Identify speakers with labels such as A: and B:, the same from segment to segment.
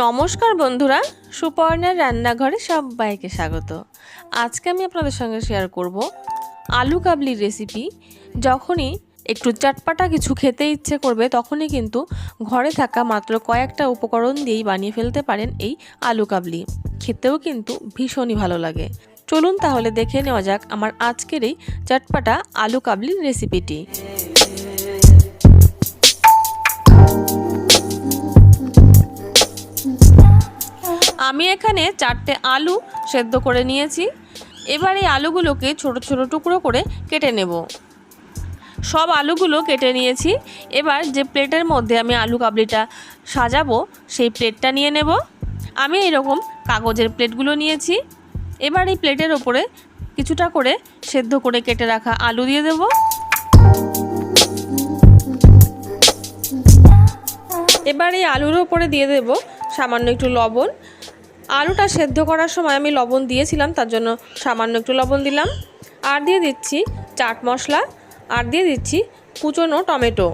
A: নমস্কার বন্ধুরা, সুপর্ণার রান্নাঘরে সবাইকে স্বাগত। আজকে আমি আপনাদের সঙ্গে শেয়ার করব আলু কাবলির রেসিপি। যখনই একটু চটপাটা কিছু খেতে ইচ্ছে করবে তখনই কিন্তু ঘরে থাকা মাত্র কয়েকটা উপকরণ দিয়েই বানিয়ে ফেলতে পারেন এই আলু কাবলি। খেতেও কিন্তু ভীষণই ভালো লাগে। চলুন তাহলে দেখে নেওয়া যাক আমার আজকের এই চটপাটা আলু কাবলির রেসিপিটি। আমি এখানে 4টে আলু সেদ্ধ করে নিয়েছি। এবার এই আলুগুলোকে ছোট ছোট টুকরো করে কেটে নেব। সব আলুগুলো কেটে নিয়েছি। এবার যে প্লেটের মধ্যে আমি আলু কাবলিটা সাজাবো সেই প্লেটটা নিয়ে নেব। আমি এরকম কাগজের প্লেটগুলো নিয়েছি। এবার এই প্লেটের ওপরে কিছুটা করে সেদ্ধ করে কেটে রাখা আলু দিয়ে দেব। এবার এই আলুর ওপরে দিয়ে দেব সামান্য একটু লবণ। আলুটা সেদ্ধ করার সময় আমি লবণ দিয়েছিলাম, তার জন্য সামান্য একটু লবণ দিলাম। আর দিয়ে দিচ্ছি চাট মশলা, আর দিয়ে দিচ্ছি কুচনো টমেটো।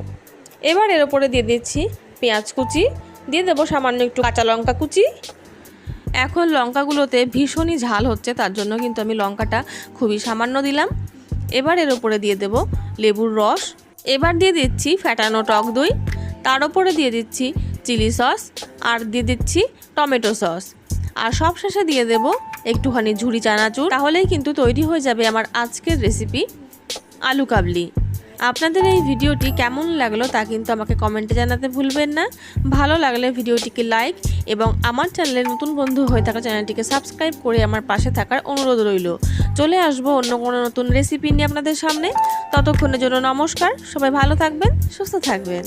A: এবার এর ওপরে দিয়ে দিচ্ছি পেঁয়াজ কুচি, দিয়ে দেবো সামান্য একটু কাঁচা লঙ্কা কুচি। এখন লঙ্কাগুলোতে ভীষণই ঝাল হচ্ছে, তার জন্য কিন্তু আমি লঙ্কাটা খুবই সামান্য দিলাম। এবার এর ওপরে দিয়ে দেব লেবুর রস। এবার দিয়ে দিচ্ছি ফ্যাটানো টক দই। তার ওপরে দিয়ে দিচ্ছি চিলি সস, আর দিয়ে দিচ্ছি টমেটো সস। আর সব শেষে দিয়ে দেব একটুখানি ঝুরি চানাচুর। তাহলেই কিন্তু তৈরি হয়ে যাবে আমার আজকের রেসিপি আলু কাবলি। আপনাদের এই ভিডিওটি কেমন লাগলো তা কিন্তু আমাকে কমেন্টে জানাতে ভুলবেন না। ভালো লাগলে ভিডিওটিকে লাইক এবং আমার চ্যানেলের নতুন বন্ধু হয়ে থাকা চ্যানেলটিকে সাবস্ক্রাইব করে আমার পাশে থাকার অনুরোধ রইল। চলে আসবো অন্য কোনো নতুন রেসিপি নিয়ে আপনাদের সামনে। ততক্ষণের জন্য নমস্কার। সবাই ভালো থাকবেন, সুস্থ থাকবেন।